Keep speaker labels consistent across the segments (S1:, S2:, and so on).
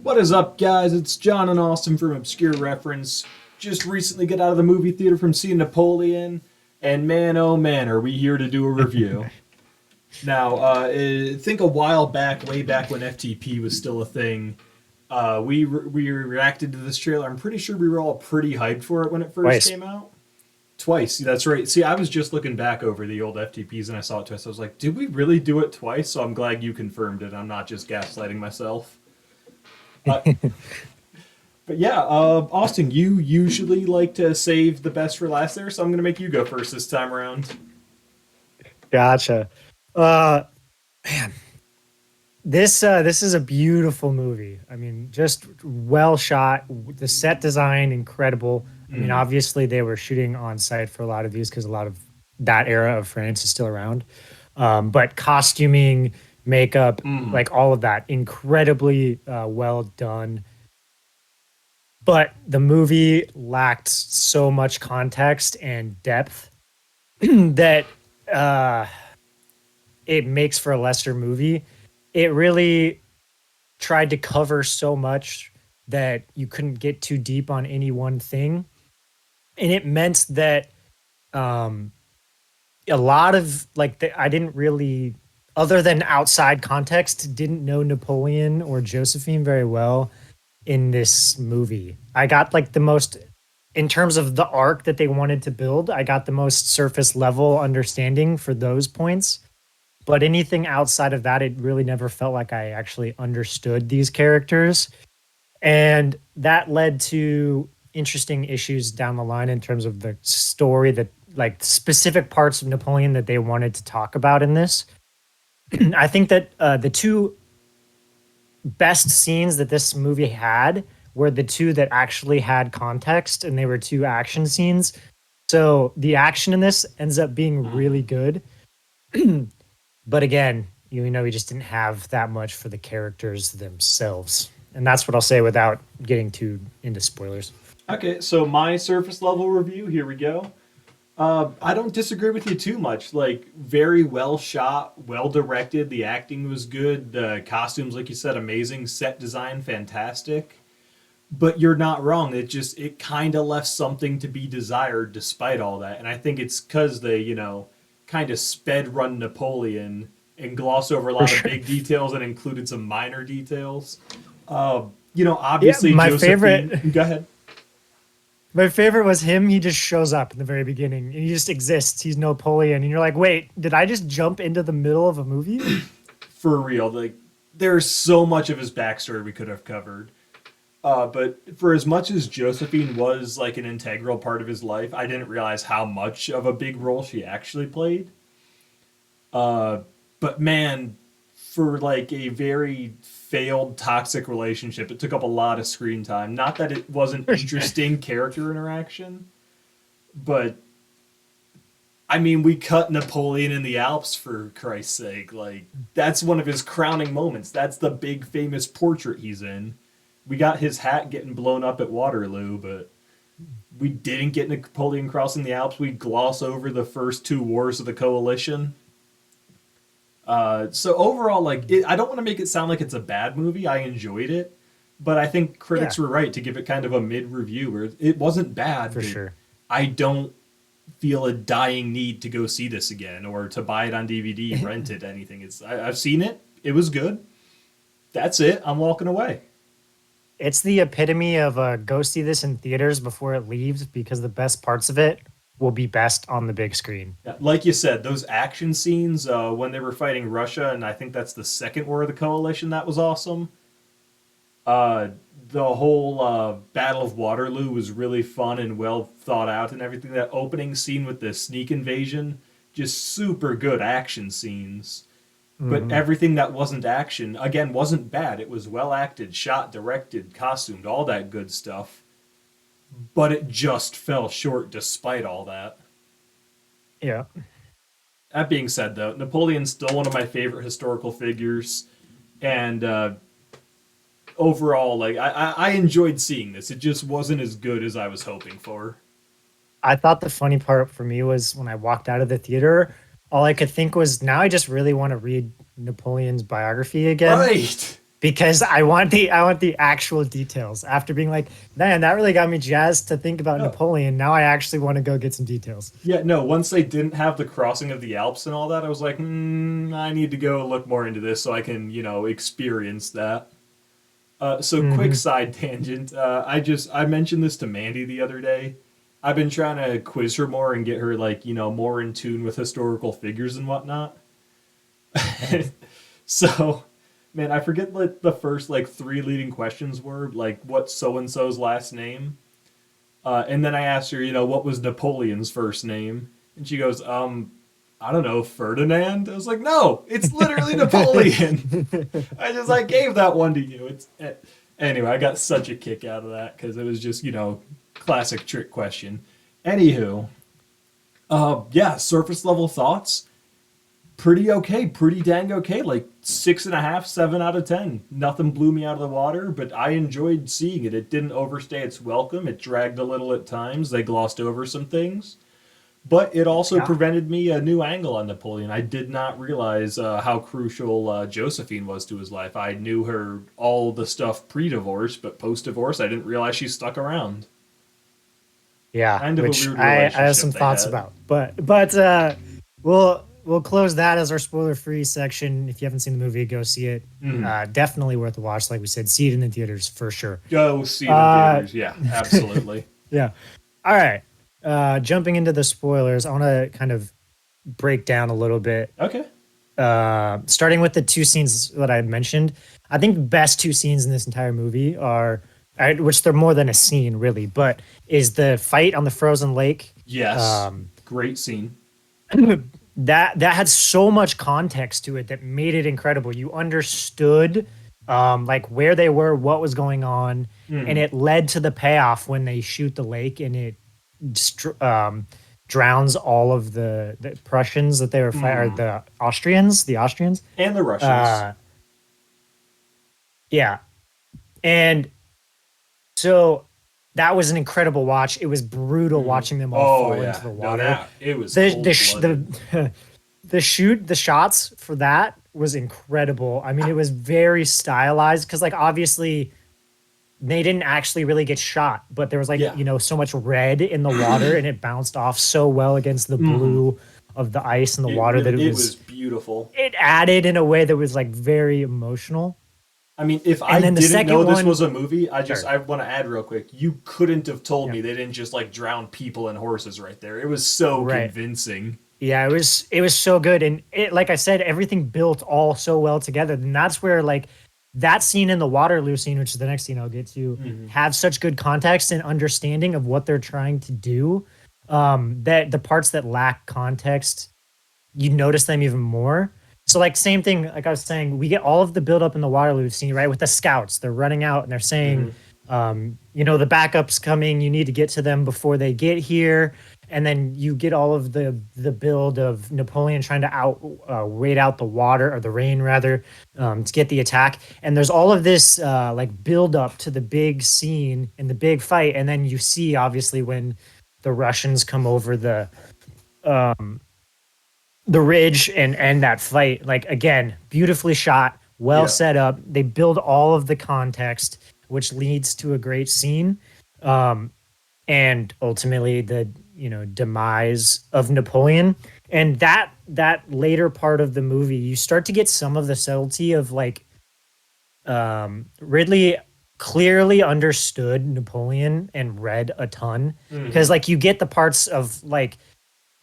S1: What is up, guys? It's John and Austin from Obscure Reference. Just recently got out of the movie theater from seeing Napoleon, and man, oh man, are we here to do a review. Now, I think a while back, way back when FTP was still a thing, we reacted to this trailer. I'm pretty sure we were all pretty hyped for it when it first
S2: Twice.
S1: came out. Twice, that's right. See, I was just looking back over the old FTPs and I saw it twice. I was like, did we really do it twice? So I'm glad you confirmed it. I'm not just gaslighting myself. Uh, But yeah, Austin, you usually like to save the best for last there, so I'm going to make you go first this time around.
S2: Gotcha. Uh man, this is a beautiful movie. I mean, just well shot. The set design incredible. I mean,
S1: Mm.
S2: obviously they were shooting on site for a lot of these because a lot of that era of France is still around. But costuming, makeup,
S1: Mm.
S2: like all of that, incredibly well done. But the movie lacked so much context and depth that uh it makes for a lesser movie. It really tried to cover so much that you couldn't get too deep on any one thing. And it meant that um, a lot of I didn't really, other than outside context, didn't know Napoleon or Josephine very well in this movie. I got like the most, in terms of the arc that they wanted to build, I got the most surface level understanding for those points. But anything outside of that, it really never felt like I actually understood these characters. And that led to interesting issues down the line in terms of the story, that like specific parts of Napoleon that they wanted to talk about in this. I think that the two best scenes that this movie had were the two that actually had context, and they were two action scenes. So the action in this ends up being really good. But again, we just didn't have that much for the characters themselves. And that's what I'll say without getting too into spoilers.
S1: Okay, so my surface level review, here we go. I don't disagree with you too much. Like, very well shot, well directed. The acting was good. The costumes, like you said, amazing. Set design, fantastic. But you're not wrong. It kind of left something to be desired despite all that. And I think it's because they, kind of sped run Napoleon and glossed over a
S2: For
S1: lot of
S2: sure.
S1: big details and included some minor details.
S2: Yeah,
S1: Obviously Josephine. Go ahead.
S2: my favorite was him. He just shows up in the very beginning and he just exists. He's Napoleon. And you're like, wait, did I just jump into the middle of a movie?
S1: For real, like there's so much of his backstory we could have covered. But for as much as Josephine was like an integral part of his life, I didn't realize how much of a big role she actually played. But man, for like a very failed toxic relationship, it took up a lot of screen time. Not that it wasn't
S2: For sure.
S1: interesting character interaction, but I mean, we cut Napoleon in the Alps for Christ's sake. Like that's one of his crowning moments. That's the big famous portrait he's in. We got his hat getting blown up at Waterloo, but we didn't get Napoleon crossing the Alps. We gloss over the first two wars of the coalition. So overall, I don't want to make it sound like it's a bad movie. I enjoyed it, but I think
S2: Yeah,
S1: critics were right to give it kind of a mid review where it wasn't bad,
S2: for
S1: but
S2: sure.
S1: I don't feel a dying need to go see this again or to buy it on DVD, rent it, anything. I've seen it. It was good. That's it. I'm walking away.
S2: It's the epitome of go see this in theaters before it leaves because the best parts of it will be best on the big screen.
S1: Yeah, like you said, those action scenes when they were fighting Russia, and I think that's the second war of the coalition, that was awesome. Uh, the whole Battle of Waterloo was really fun and well thought out and everything. That opening scene with the sneak invasion, just super good action scenes. But
S2: Hmm.
S1: everything that wasn't action, again, wasn't bad. It was well acted, shot, directed, costumed, all that good stuff. But it just fell short despite all that.
S2: Yeah.
S1: That being said, though, Napoleon's still one of my favorite historical figures, and overall, I enjoyed seeing this. It just wasn't as good as I was hoping for.
S2: I thought the funny part for me was when I walked out of the theater, all I could think was now I just really want to read Napoleon's biography again
S1: Right.
S2: because I want the actual details. After being like, man, that really got me jazzed to think about
S1: No,
S2: Napoleon. Now I actually want to go get some details.
S1: yeah, no. Once they didn't have the crossing of the Alps and all that, I was like, I need to go look more into this so I can, experience that. So quick
S2: Hmm.
S1: side tangent. I mentioned this to Mandy the other day. I've been trying to quiz her more and get her like more in tune with historical figures and whatnot. So, man, I forget what the first like three leading questions were, like what so and so's last name, and then I asked her, what was Napoleon's first name, and she goes, I don't know, Ferdinand. I was like, no, it's literally Napoleon. I gave that one to you. Anyway. I got such a kick out of that because it was just classic trick question. Anywho, yeah, surface level thoughts. Pretty okay, pretty dang okay. Like 6.5, 7 out of 10. Nothing blew me out of the water, but I enjoyed seeing it. It didn't overstay its welcome. It dragged a little at times. They glossed over some things, but it also
S2: Yeah.
S1: prevented me a new angle on Napoleon. I did not realize how crucial Josephine was to his life. I knew her all the stuff pre-divorce, but post-divorce, I didn't realize she stuck around.
S2: Yeah,
S1: Kind of a
S2: which
S1: weird
S2: I have
S1: relationship
S2: some
S1: they
S2: thoughts
S1: had.
S2: about, but we'll close that as our spoiler free section. If you haven't seen the movie, go see it.
S1: Mm.
S2: Definitely worth a watch. Like we said, see it in the theaters for sure.
S1: Go see it in
S2: Uh,
S1: theaters. Yeah, absolutely.
S2: yeah. All right. Jumping into the spoilers, I want to kind of break down a little bit.
S1: Okay.
S2: Starting with the two scenes that I had mentioned, I think the best two scenes in this entire movie are, which they're more than a scene really, but is the fight on the frozen lake.
S1: Yes.
S2: Um,
S1: Great scene.
S2: that had so much context to it that made it incredible. You understood like where they were, what was going on, and
S1: Mm.
S2: it led to the payoff when they shoot the lake and it drowns all of the Prussians that they were or
S1: Mm.
S2: the Austrians.
S1: And the Russians.
S2: Uh, yeah, and so that was an incredible watch. It was brutal
S1: Mm.
S2: watching them all
S1: Oh
S2: fall into
S1: yeah.
S2: the
S1: No,
S2: water.
S1: that it was
S2: The
S1: cold
S2: sh-
S1: blooded.
S2: the shots for that was incredible. I mean, it was very stylized because like obviously they didn't actually really get shot, but there was like,
S1: Yeah.
S2: so much red in the water and it bounced off so well against the
S1: Mm-hmm.
S2: blue of the ice and the
S1: It
S2: water
S1: really
S2: that
S1: it was beautiful.
S2: it added in a way that was like very emotional.
S1: I mean, if I
S2: And then the
S1: didn't know
S2: second
S1: this
S2: one,
S1: was a movie,
S2: sorry,
S1: I want to add real quick. You couldn't have told
S2: yeah,
S1: me they didn't just like drown people and horses right there. It was so
S2: right.
S1: convincing.
S2: Yeah, it was so good, and it like I said, everything built all so well together, and that's where like that scene in the Waterloo scene, which is the next scene I'll get to,
S1: Mm-hmm.
S2: have such good context and understanding of what they're trying to do. That the parts that lack context, you notice them even more. So like same thing, like I was saying, we get all of the build up in the Waterloo scene, right? With the scouts, they're running out and they're saying,
S1: Mm-hmm.
S2: the backup's coming. You need to get to them before they get here. And then you get all of the build of Napoleon trying to wait out the water or the rain rather, to get the attack. And there's all of this like build up to the big scene and the big fight. And then you see obviously when the Russians come over the ridge and end that fight. Like again, beautifully shot, well
S1: Yeah.
S2: set up. They build all of the context, which leads to a great scene, and ultimately the demise of Napoleon. And that later part of the movie, you start to get some of the subtlety of like Ridley clearly understood Napoleon and read a ton
S1: Mm-hmm.
S2: because like you get the parts of like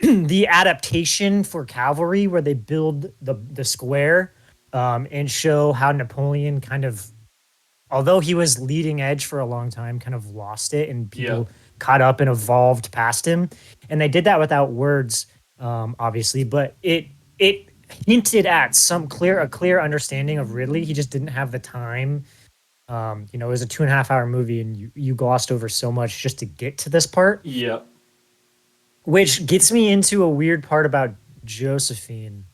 S2: the adaptation for cavalry where they build the square, and show how Napoleon kind of, although he was leading edge for a long time, kind of lost it and
S1: Yeah.
S2: people caught up and evolved past him. And they did that without words, obviously, but it hinted at a clear understanding of Ridley. He just didn't have the time. It was a 2.5 hour movie and you glossed over so much just to get to this part,
S1: Yeah.
S2: which gets me into a weird part about Josephine.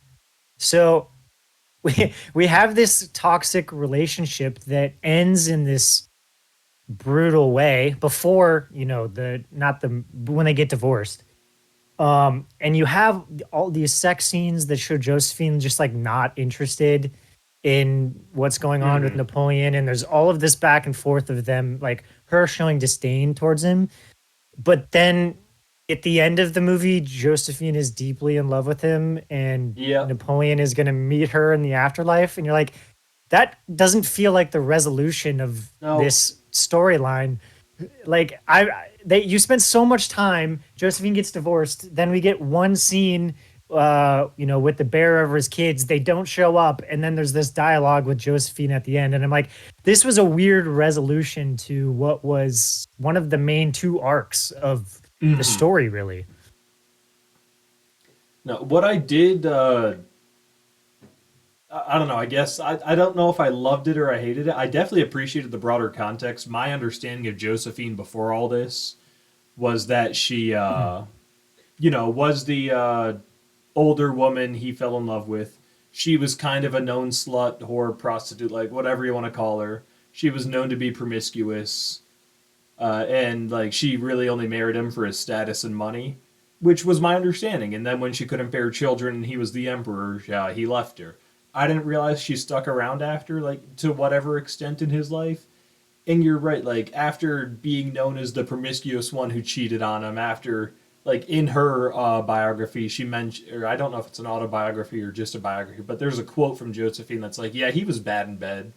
S2: So we have this toxic relationship that ends in this brutal way before, the not the when they get divorced. And you have all these sex scenes that show Josephine just like not interested. in what's going on with
S1: Hmm.
S2: Napoleon, and there's all of this back and forth of them, like her showing disdain towards him. But then at the end of the movie, Josephine is deeply in love with him, and
S1: Yep.
S2: Napoleon is going to meet her in the afterlife. And you're like, that doesn't feel like the resolution of
S1: No.
S2: this storyline. Like they you spent so much time. Josephine gets divorced, then we get one scene, with the bearer of his kids. They don't show up, and then there's this dialogue with Josephine at the end, and I'm like, this was a weird resolution to what was one of the main two arcs of the
S1: Hmm.
S2: story, really.
S1: No, what I did, I don't know. I guess I don't know if I loved it or I hated it. I definitely appreciated the broader context. My understanding of Josephine before all this was that she, was the older woman he fell in love with. She was kind of a known slut, whore, prostitute, like whatever you want to call her. She was known to be promiscuous, and like she really only married him for his status and money, which was my understanding. And then when she couldn't bear children and he was the emperor, he left her. I didn't realize she stuck around after, like to whatever extent in his life. And you're right, like after being known as the promiscuous one who cheated on him, after like in her biography, she mentioned, or I don't know if it's an autobiography or just a biography, but there's a quote from Josephine that's like, "Yeah, he was bad in bed."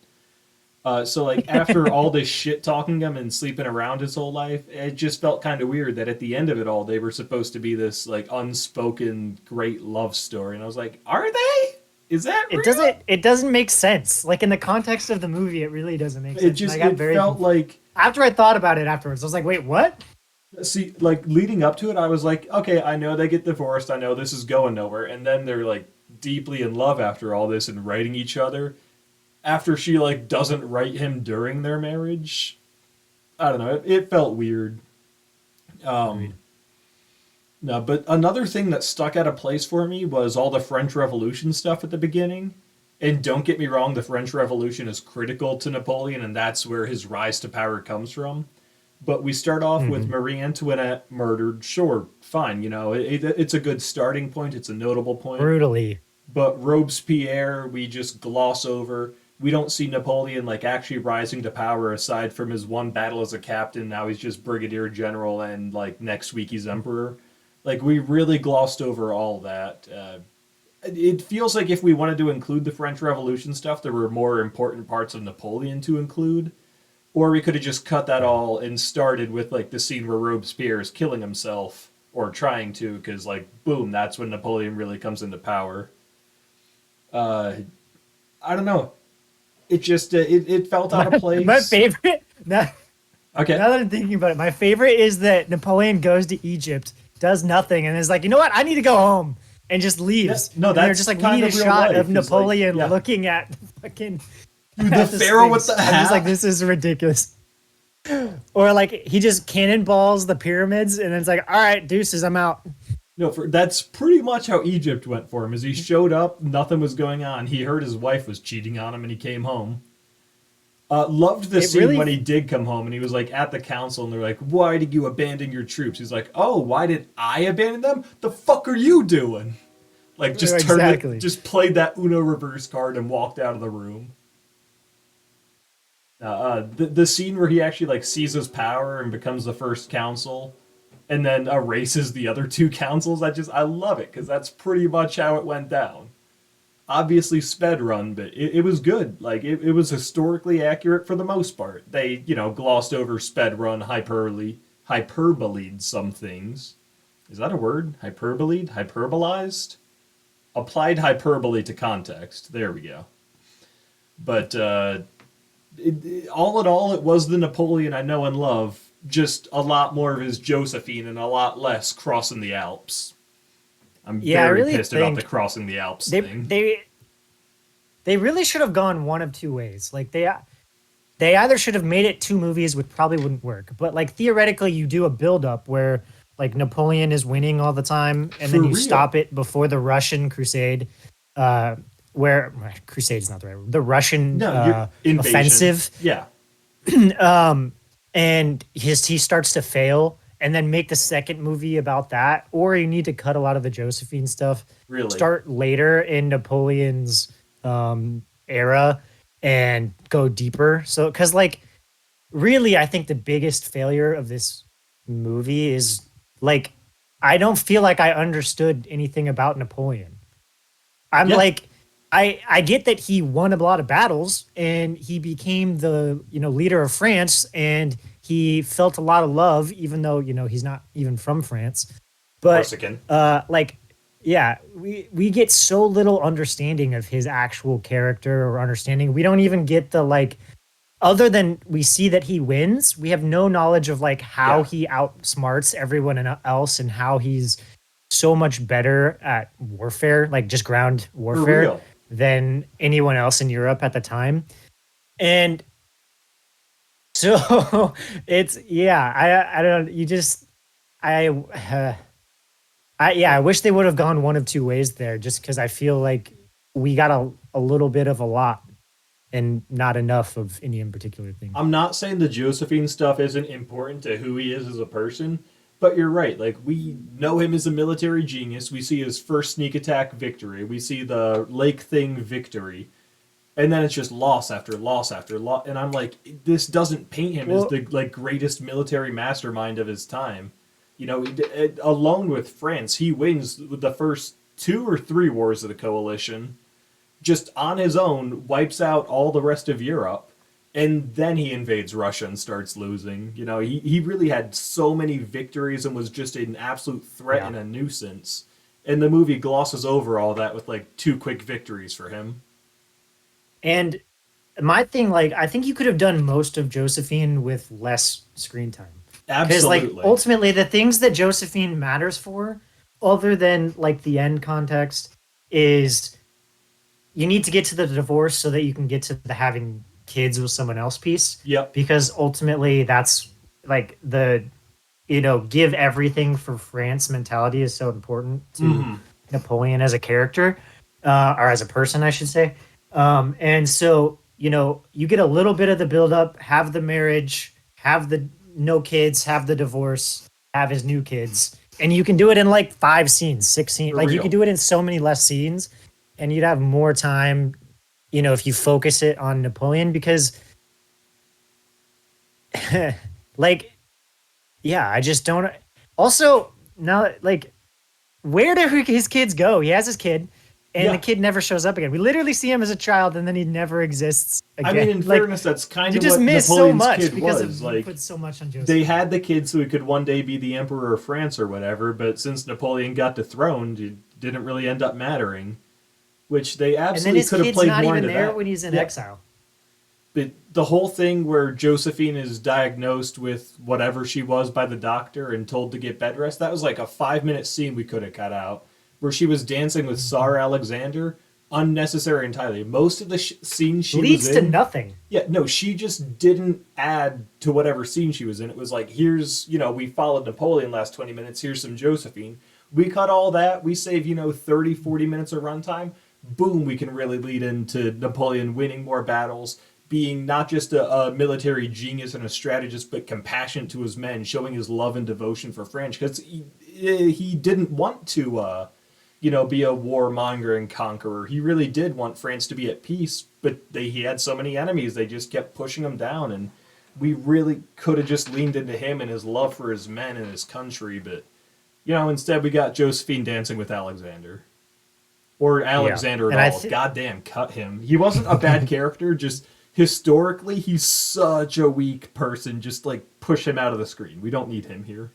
S1: So like after all this shit talking him and sleeping around his whole life, it just felt kind of weird that at the end of it all, they were supposed to be this like unspoken great love story, and I was like, are they? Is that real?
S2: It doesn't make sense. Like in the context of the movie, it really doesn't make
S1: It
S2: sense. And I
S1: just
S2: got
S1: it
S2: very
S1: felt like,
S2: after I thought about it afterwards, I was like, wait, what?
S1: see, like leading up to it, I was like, okay, I know they get divorced, I know this is going nowhere, and then they're like deeply in love after all this and writing each other. After she like doesn't write him during their marriage, I don't know. It felt weird.
S2: Agreed.
S1: Um, no, but another thing that stuck out of place for me was all the French Revolution stuff at the beginning. And don't get me wrong, the French Revolution is critical to Napoleon, and that's where his rise to power comes from. But we start off with
S2: Hmm.
S1: Marie Antoinette murdered. Sure, fine, it's a good starting point. It's a notable point.
S2: Brutally.
S1: But Robespierre, we just gloss over. We don't see Napoleon like actually rising to power aside from his one battle as a captain. Now he's just brigadier general, and like next week he's emperor. Like we really glossed over all that. It feels like if we wanted to include the French Revolution stuff, there were more important parts of Napoleon to include. Or we could have just cut that
S2: Yeah.
S1: all and started with like the scene where Robespierre is killing himself or trying to, because like boom, that's when Napoleon really comes into power. Uh, I don't know. It just it felt out of
S2: My
S1: place.
S2: favorite now,
S1: Okay.
S2: now that I'm thinking about it, my favorite is that Napoleon goes to Egypt, does nothing, and is like, you know what? I need to go home, and just
S1: Yeah.
S2: leaves.
S1: No,
S2: And they're just
S1: that's
S2: like, we
S1: kind
S2: need a
S1: of real
S2: shot of
S1: life. Is like,
S2: Napoleon
S1: yeah,
S2: looking at the fucking
S1: the
S2: at the
S1: pharaoh with
S2: Sphinx.
S1: the
S2: I'm just like,
S1: hat.
S2: this is ridiculous. Or like he just cannonballs the pyramids, and then it's like, all right, deuces, I'm out.
S1: No, that's pretty much how Egypt went for him. As he showed up, nothing was going on. He heard his wife was cheating on him, and he came home. Loved the
S2: It
S1: scene when
S2: really,
S1: he did come home, and he was like at the council, and they're like, "Why did you abandon your troops?" He's like, "Oh, why did I abandon them? The fuck are you doing?" Like just turned it,
S2: exactly.
S1: just played that Uno reverse card and walked out of the room. The scene where he actually like seizes power and becomes the first council, and then erases the other two councils. I love it because that's pretty much how it went down. Obviously sped run, but it was good. Like it was historically accurate for the most part. They glossed over sped run hyperboled some things. Is that a word? Hyperboled, hyperbolized, applied hyperbole to context. There we go. But all in all, it was the Napoleon I know and love. Just a lot more of his Josephine and a lot less crossing the Alps. I'm
S2: Yeah, I
S1: very
S2: really
S1: pissed about the
S2: think
S1: crossing the Alps
S2: they
S1: thing.
S2: they they really should have gone one of two ways. Like they either should have made it two movies, which probably wouldn't work. But like theoretically, you do a build up where like Napoleon is winning all the time, and
S1: For
S2: then you
S1: real.
S2: stop it before the Russian crusade, uh, where crusade is not the right word. The Russian
S1: No, you're invasion.
S2: offensive,
S1: Yeah,
S2: and he starts to fail, and then make the second movie about that. Or you need to cut a lot of the Josephine stuff,
S1: really.
S2: start later in Napoleon's era and go deeper. So, because like really, I think the biggest failure of this movie is like I don't feel like I understood anything about Napoleon. I'm
S1: Yeah,
S2: like I get that he won a lot of battles and he became the, leader of France and he felt a lot of love even though, he's not even from France. But
S1: Corsican.
S2: like yeah, we get so little understanding of his actual character or understanding. We don't even get the like other than we see that he wins, we have no knowledge of like how
S1: Yeah,
S2: he outsmarts everyone else and how he's so much better at warfare, like just ground
S1: for
S2: warfare,
S1: real.
S2: than anyone else in Europe at the time. And so it's yeah, I don't you just uh, I wish they would have gone one of two ways there, just because I feel like we got a little bit of a lot and not enough of any in particular thing.
S1: I'm not saying the Josephine stuff isn't important to who he is as a person, but you're right. Like, we know him as a military genius. We see his first sneak attack victory. We see the Lake thing victory. And then it's just loss after loss after loss. And I'm like, this doesn't paint him as
S2: Well,
S1: the like greatest military mastermind of his time. Alone with France, he wins the first two or three wars of the coalition just on his own, wipes out all the rest of Europe, and then he invades Russia and starts losing. He really had so many victories and was just an absolute threat
S2: yeah.
S1: and a nuisance. And the movie glosses over all that with like two quick victories for him.
S2: And my thing, like, I think you could have done most of Josephine with less screen time. Because, like,
S1: Absolutely.
S2: ultimately, the things that Josephine matters for, other than like the end context, is you need to get to the divorce so that you can get to the having kids with someone else piece.
S1: Yep.
S2: Because ultimately, that's like the give everything for France mentality is so important to
S1: Mm-hmm.
S2: Napoleon as a character, or as a person, I should say. And so, you get a little bit of the buildup, have the marriage, have the no kids, have the divorce, have his new kids. And you can do it in like 5 scenes, 6 scenes.
S1: For
S2: Like you can
S1: real.
S2: do it in so many less scenes and you'd have more time, if you focus it on Napoleon because like yeah, I just don't. Also, now, like, where do his kids go? He has his kid, and the
S1: Yeah.
S2: kid never shows up again. We literally see him as a child, and then he never exists
S1: I mean,
S2: again.
S1: in
S2: Like,
S1: fairness, that's kind
S2: you
S1: of
S2: just
S1: what
S2: miss so
S1: Napoleon's
S2: much
S1: kid
S2: because
S1: was.
S2: of you
S1: Like,
S2: put so much on
S1: they
S2: Josephine.
S1: had the kid so he could one day be the emperor of France or whatever, but since Napoleon got dethroned, it didn't really end up mattering. Which they
S2: And then
S1: absolutely
S2: his
S1: could have
S2: kid's
S1: played
S2: not
S1: more
S2: even
S1: into
S2: there
S1: that.
S2: when he's in
S1: Yeah,
S2: exile.
S1: but the whole thing where Josephine is diagnosed with whatever she was by the doctor and told to get bed rest, that was like a 5 minute scene we could have cut out. Where she was dancing with Tsar Alexander, unnecessary entirely. Most of the scenes she was
S2: Leads to
S1: in,
S2: nothing.
S1: yeah, no, she just didn't add to whatever scene she was in. It was like, here's, we followed Napoleon last 20 minutes, here's some Josephine. We cut all that, we save, 30, 40 minutes of runtime. Boom, we can really lead into Napoleon winning more battles, being not just a military genius and a strategist, but compassionate to his men, showing his love and devotion for France. Because he didn't want to be a warmonger and conqueror. He really did want France to be at peace, but he had so many enemies, they just kept pushing him down. And we really could have just leaned into him and his love for his men and his country. But, instead we got Josephine dancing with Alexander. Or
S2: Yeah.
S1: Alexander at
S2: And I
S1: all.
S2: think
S1: Goddamn, cut him. He wasn't a bad character, just historically, he's such a weak person. Just like push him out of the screen. We don't need him here.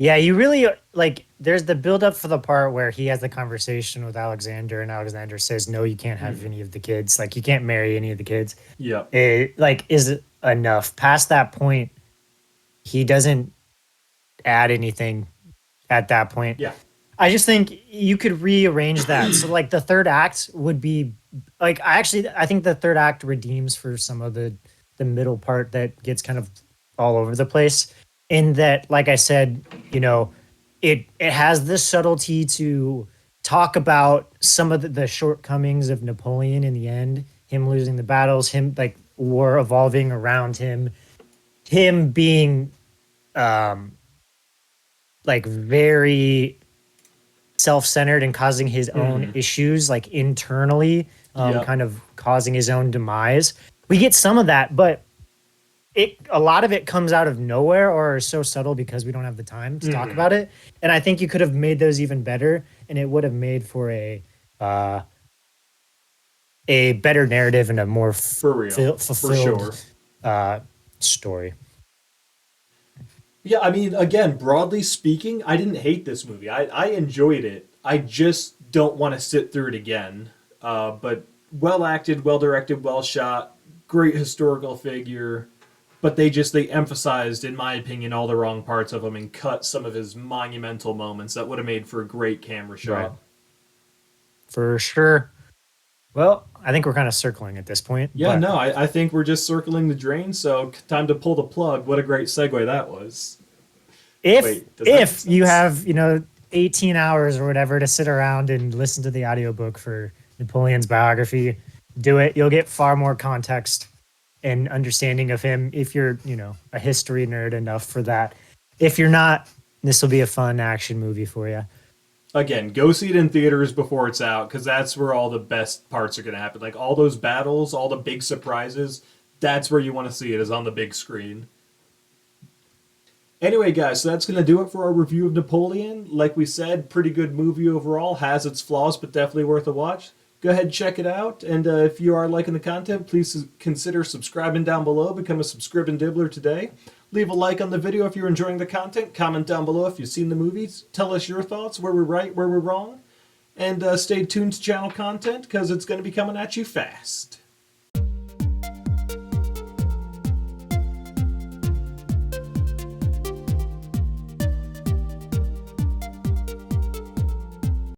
S2: yeah, you really like there's the build up for the part where he has the conversation with Alexander and Alexander says, no, you can't have
S1: Mm.
S2: any of the kids. Like you can't marry any of the kids.
S1: Yep.
S2: It like is enough. Past that point, he doesn't add anything at that point.
S1: Yeah.
S2: I just think you could rearrange that. So like the third act would be like I think the third act redeems for some of the middle part that gets kind of all over the place. In that, like I said, it has this subtlety to talk about some of the shortcomings of Napoleon in the end, him losing the battles, him like war evolving around him being um like very self-centered and causing his own
S1: Mm.
S2: issues like internally
S1: Yep.
S2: kind of causing his own demise. We get some of that, but a lot of it comes out of nowhere or is so subtle because we don't have the time to talk about it. And I think you could have made those even better, and it would have made for uh, a better narrative and a more
S1: For real. For
S2: fulfilled
S1: sure.
S2: story.
S1: Yeah, I mean, again, broadly speaking, I didn't hate this movie. I enjoyed it. I just don't want to sit through it again. But well acted, well directed, well shot, great historical figure. But they emphasized, in my opinion, all the wrong parts of him and cut some of his monumental moments that would have made for a great camera
S2: Right.
S1: shot.
S2: For sure. Well, I think we're kind of circling at this point,
S1: Yeah,
S2: but
S1: no, I think we're just circling the drain, so time to pull the plug. What a great segue that was. Wait, does that make
S2: if you
S1: sense?
S2: have 18 hours or whatever to sit around and listen to the audiobook for Napoleon's biography, do it. You'll get far more context and understanding of him if you're a history nerd enough for that. If you're not, this will be a fun action movie for you.
S1: Again, go see it in theaters before it's out, because that's where all the best parts are going to happen. Like all those battles, all the big surprises, that's where you want to see it, is on the big screen. Anyway, guys, so that's going to do it for our review of Napoleon. Like we said, pretty good movie overall. Has its flaws, but definitely worth a watch. Go ahead and check it out. And if you are liking the content, please consider subscribing down below. Become a subscribing dibbler today. Leave a like on the video if you're enjoying the content. Comment down below if you've seen the movies. Tell us your thoughts, where we're right, where we're wrong. And stay tuned to channel content, because it's going to be coming at you fast.